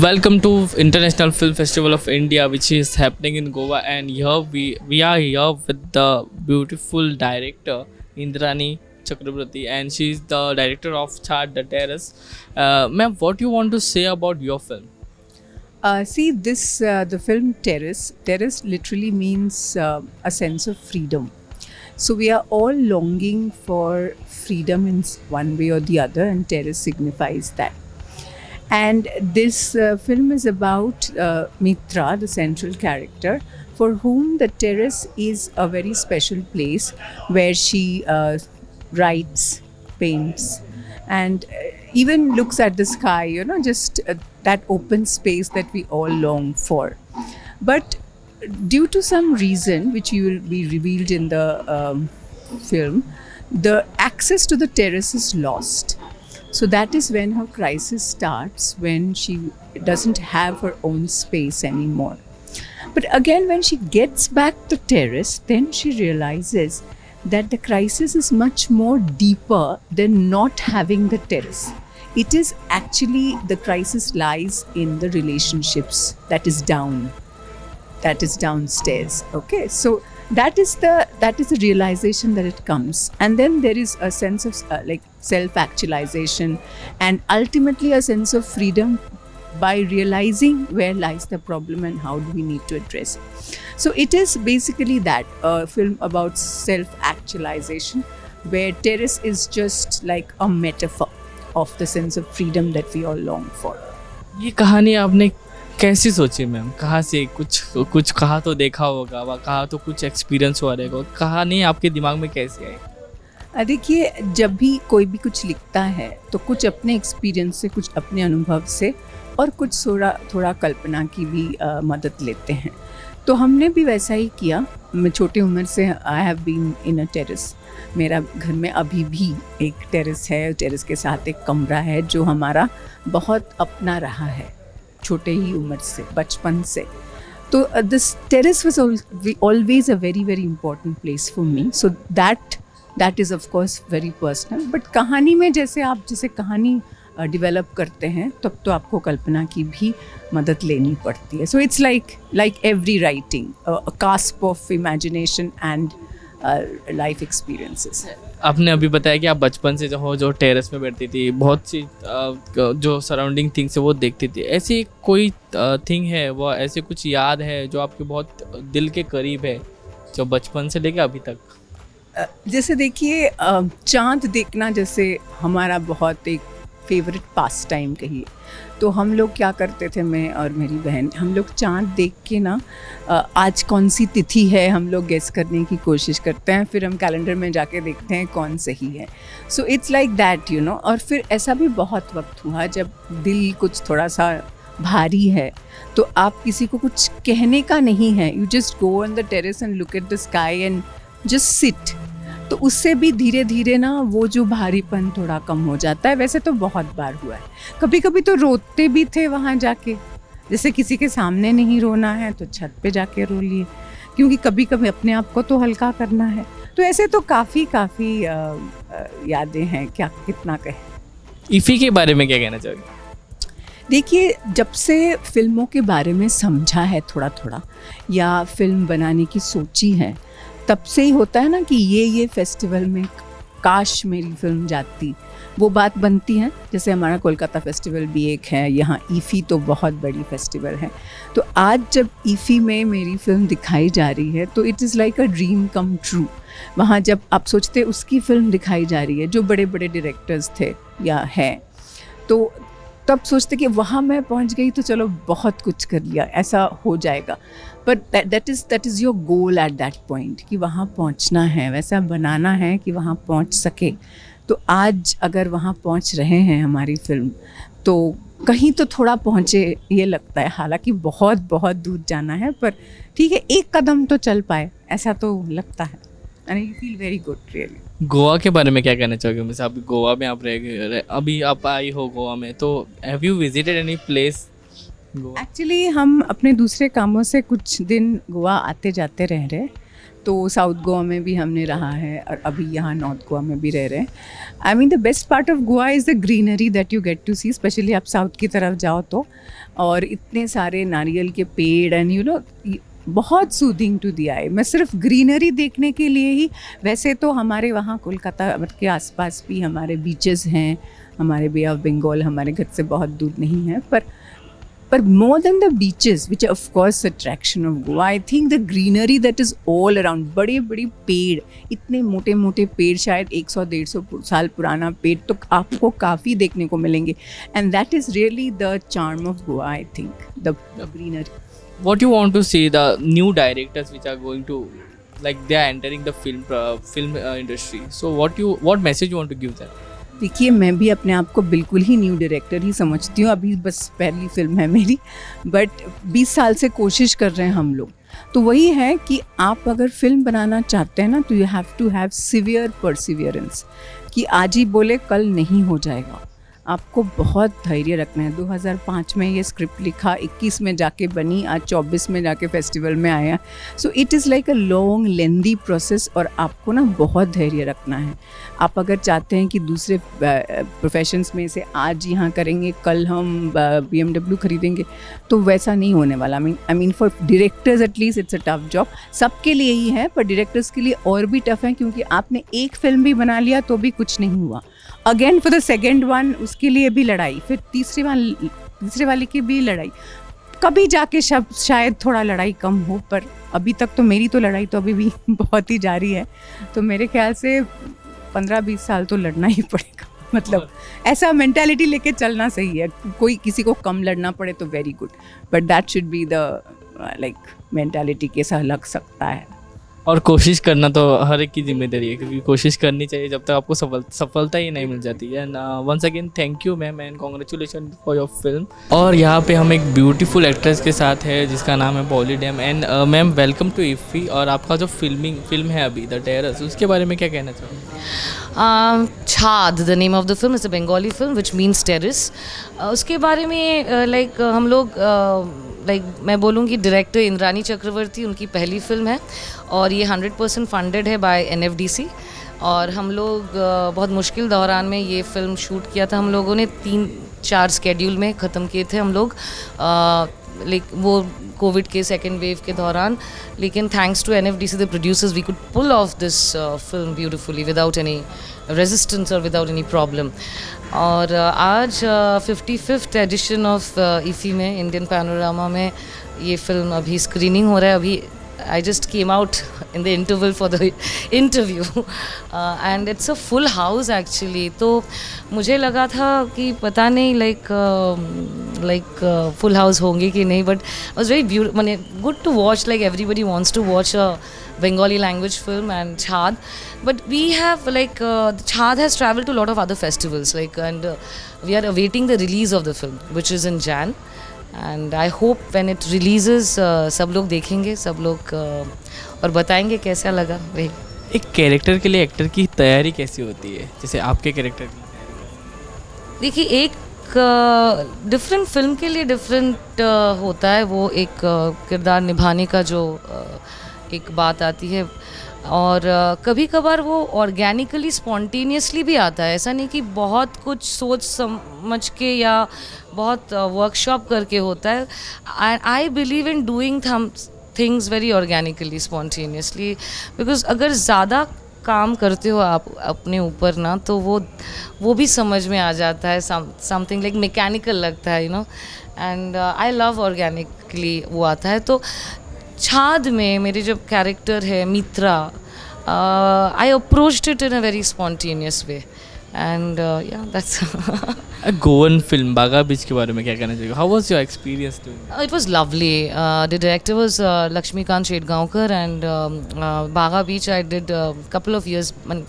Welcome to International Film Festival of India, which is happening in Goa, and here we are here with the beautiful director Indrani Chakraborty, and she is the director of Chart the Terrace. Ma'am, what you want to say about your film? See, the film Terrace. Terrace literally means a sense of freedom. So we are all longing for freedom in one way or the other, and terrace signifies that. And this film is about Mitra, the central character, for whom the terrace is a very special place where she writes, paints, and even looks at the sky, just that open space that we all long for. But due to some reason, which will be revealed in the film, the access to the terrace is lost. So that is when her crisis starts, when she doesn't have her own space anymore. But again, when she gets back the terrace, then she realizes that the crisis is much more deeper than not having the terrace. It is actually, the crisis lies in the relationships that is downstairs. Okay, so that is the realization that it comes, and then there is a sense of like self-actualization, and ultimately a sense of freedom by realizing where lies the problem and how do we need to address it. So it is basically that a film about self-actualization, where terrace is just like a metaphor of the sense of freedom that we all long for. ये कहानी आपने कैसी सोची ma'am? कहाँ से कुछ कहाँ तो देखा होगा, व कहाँ तो कुछ एक्सपीरियंस हुआ रहेगा, कहानी आपके दिमाग में कैसी आई? देखिए, जब भी कोई भी कुछ लिखता है तो कुछ अपने एक्सपीरियंस से, कुछ अपने अनुभव से, और कुछ थोड़ा कल्पना की भी मदद लेते हैं. तो हमने भी वैसा ही किया. मैं छोटी उम्र से I have been in a terrace. मेरा घर में अभी भी एक टेरेस है. टेरेस के साथ एक कमरा है जो हमारा बहुत अपना रहा है छोटे ही उम्र से, बचपन से. तो this terrace was always a very very important place for me. So that is of course very personal. But कहानी में जैसे कहानी डेवलप करते हैं, तब तो आपको कल्पना की भी मदद लेनी पड़ती है. So it's like every writing, a cusp of imagination and life experiences. आपने अभी बताया कि आप बचपन से जो टेरेस में बैठती थी, बहुत सी जो सराउंडिंग थिंग्स है वो देखती थी. ऐसी कोई थिंग है, वो ऐसे कुछ याद है जो आपके बहुत दिल के करीब है, जो बचपन से लेके अभी तक? जैसे देखिए, चाँद देखना जैसे हमारा बहुत एक फेवरेट पास टाइम कहिए. तो हम लोग क्या करते थे, मैं और मेरी बहन, हम लोग चाँद देख के ना, आज कौन सी तिथि है हम लोग गेस करने की कोशिश करते हैं. फिर हम कैलेंडर में जाके देखते हैं कौन सही है. सो इट्स लाइक दैट, और फिर ऐसा भी बहुत वक्त हुआ जब दिल कुछ थोड़ा सा भारी है, तो आप किसी को कुछ कहने का नहीं है. You just go on the terrace and look at the sky and just sit. तो उससे भी धीरे धीरे ना वो जो भारीपन थोड़ा कम हो जाता है. वैसे तो बहुत बार हुआ है. कभी कभी तो रोते भी थे वहाँ जाके. जैसे किसी के सामने नहीं रोना है तो छत पे जाके रो लिए, क्योंकि कभी कभी अपने आप को तो हल्का करना है. तो ऐसे तो काफ़ी यादें हैं, क्या कितना कहें. इफ़ी के बारे में क्या कहना चाहोगे? देखिए, जब से फिल्मों के बारे में समझा है थोड़ा थोड़ा, या फिल्म बनाने की सोची है, तब से ही होता है ना कि ये फेस्टिवल में काश मेरी फिल्म जाती. वो बात बनती है. जैसे हमारा कोलकाता फेस्टिवल भी एक है, यहाँ ईफ़ी तो बहुत बड़ी फेस्टिवल है. तो आज जब ईफ़ी में मेरी फिल्म दिखाई जा रही है, तो it is like a dream come true. वहाँ जब आप सोचते उसकी फिल्म दिखाई जा रही है, जो बड़े बड़े डायरेक्टर्स थे या हैं, तो तब सोचते कि वहाँ मैं पहुँच गई तो चलो बहुत कुछ कर लिया, ऐसा हो जाएगा. But that is your goal at that point, कि वहाँ पहुँचना है, वैसा बनाना है कि वहाँ पहुँच सके. तो आज अगर वहाँ पहुँच रहे हैं हमारी फिल्म, तो कहीं तो थोड़ा पहुँचे ये लगता है. हालांकि बहुत बहुत दूर जाना है, पर ठीक है, एक कदम तो चल पाए, ऐसा तो लगता है. And I feel very good really. Goa के बारे में क्या कहना चाहोगे? जैसे अभी गोवा में आप अभी आप आई हो गोवा में, तो have you visited any place? Actually हम अपने दूसरे कामों से कुछ दिन गोवा आते जाते रह रहे. तो साउथ गोवा में भी हमने रहा है और अभी यहाँ नॉर्थ गोवा में भी रह रहे हैं. I mean the best part of Goa is the greenery that you get to see, specially आप साउथ की तरफ जाओ तो. और इतने सारे नारियल के पेड़ एंड यू नो बहुत सूदिंग टू दी आई. मैं सिर्फ ग्रीनरी देखने के लिए ही, वैसे तो हमारे वहाँ कोलकाता के आसपास भी हमारे बीचेस हैं, हमारे बे ऑफ बंगाल हमारे घर से बहुत दूर नहीं है, पर more than the beaches, which are of course attraction of Goa, I think the greenery that is all around. बड़े बड़े पेड़, इतने मोटे मोटे पेड़, शायद 100-150 साल पुराना पेड़ तो आपको काफ़ी देखने को मिलेंगे. And that is really the charm of Goa, I think, the greenery. What you want to see the new directors which are going to, like they are entering the film industry. So what message you want to give them? देखिए, मैं भी अपने आप को बिल्कुल ही new director ही समझती हूँ. अभी बस पहली फिल्म है मेरी, बट 20 साल से कोशिश कर रहे हैं हम लोग. तो वही है कि आप अगर फिल्म बनाना चाहते हैं ना, तो you have to have severe perseverance, कि आज ही बोले कल नहीं हो जाएगा. आपको बहुत धैर्य रखना है. 2005 में ये स्क्रिप्ट लिखा, 21 में जाके बनी, आज 24 में जाके फेस्टिवल में आया. So it is like a long lengthy process और आपको ना बहुत धैर्य रखना है. आप अगर चाहते हैं कि दूसरे प्रोफेशंस में से आज यहाँ करेंगे कल हम BMW खरीदेंगे, तो वैसा नहीं होने वाला. I mean for directors at least it's a tough job. सबके लिए ही है, पर डायरेक्टर्स के लिए और भी टफ है, क्योंकि आपने एक फिल्म भी बना लिया तो भी कुछ नहीं हुआ. Again for the second one उसके लिए भी लड़ाई, फिर तीसरे वाले की भी लड़ाई. कभी जाके शायद थोड़ा लड़ाई कम हो, पर अभी तक तो मेरी तो लड़ाई तो अभी भी बहुत ही जारी है. तो मेरे ख्याल से 15-20 साल तो लड़ना ही पड़ेगा. मतलब ऐसा मेंटालिटी लेके चलना सही है. कोई किसी को कम लड़ना पड़े तो very good, but that should be the like mentality कैसा लग सकता है. और कोशिश करना तो हर एक की जिम्मेदारी है, क्योंकि कोशिश करनी चाहिए जब तक आपको सफलता ही नहीं मिल जाती है. And once again thank you ma'am and congratulation for your film. और यहाँ पे हम एक ब्यूटीफुल एक्ट्रेस के साथ है जिसका नाम है पॉली डैम. And ma'am welcome to IFFI. और आपका जो फिल्म है अभी द टेरस, उसके बारे में क्या कहना चाहोगे? Chhaad, the name of the film is a Bengali film which means terrace. उसके बारे में लाइक हम लोग मैं बोलूँगी डायरेक्टर इंद्रानी चक्रवर्ती, उनकी पहली फिल्म है और ये 100% फंडेड है बाय NFDC. और हम लोग बहुत मुश्किल दौरान में ये फिल्म शूट किया था. हम लोगों ने 3-4 स्केड्यूल में ख़त्म किए थे हम लोग, वो कोविड के सेकेंड वेव के दौरान. लेकिन thanks to NFDC the producers we could pull off this film beautifully without any resistance और विदाउट एनी प्रॉब्लम. और आज 55th एडिशन ऑफ इफ़ी में, इंडियन पैनोरामा में ये फिल्म अभी स्क्रीनिंग हो रहा है. अभी I just came out in the interval for the interview and it's a full house actually. तो मुझे लगा था कि पता नहीं like full house होंगे कि नहीं, but it was very beautiful, माने good to watch. Like everybody wants to watch a Bengali language film and Chhaad, but we have Chhaad has traveled to a lot of other festivals and we are awaiting the release of the film which is in Jan. And I hope when it releases सब लोग देखेंगे, सब लोग और बताएंगे कैसा लगा. वही एक कैरेक्टर के लिए एक्टर की तैयारी कैसी होती है, जैसे आपके कैरेक्टर की? देखिए, एक डिफरेंट फिल्म के लिए डिफरेंट होता है वो एक किरदार निभाने का जो एक बात आती है. और कभी कभार वो ऑर्गेनिकली स्पॉन्टेनियसली भी आता है. ऐसा नहीं कि बहुत कुछ सोच समझ के या बहुत वर्कशॉप करके होता है. I believe in doing things very organically spontaneously, because अगर ज़्यादा काम करते हो आप अपने ऊपर ना, तो वो भी समझ में आ जाता है. समथिंग लाइक मैकेनिकल लगता है, you know. And I love organically वो आता है. तो छाद में मेरे जो कैरेक्टर है Mitra, I approached it in a very spontaneous way and या that's Goan film Baga beach के बारे में क्या कहना चाहिए? How was your experience doing? It was lovely. The director was Lakshmikant Shetgaonkar and Baga Beach I did a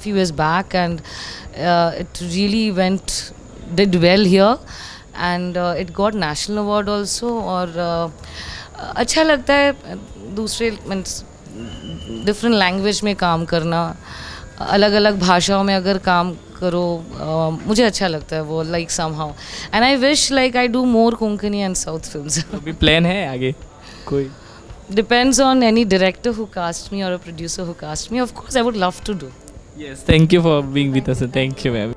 few years back and it really did well here and it got national award also. और अच्छा लगता है दूसरे different language में काम करना, अलग अलग भाषाओं में अगर काम करो, मुझे अच्छा लगता है वो like somehow. And I wish like I do more Konkani and south films. अभी प्लान है आगे कोई? Depends on any director who cast me or a producer who cast me. Of course, I would love to do. Yes, thank you for being with us. And thank you, ma'am.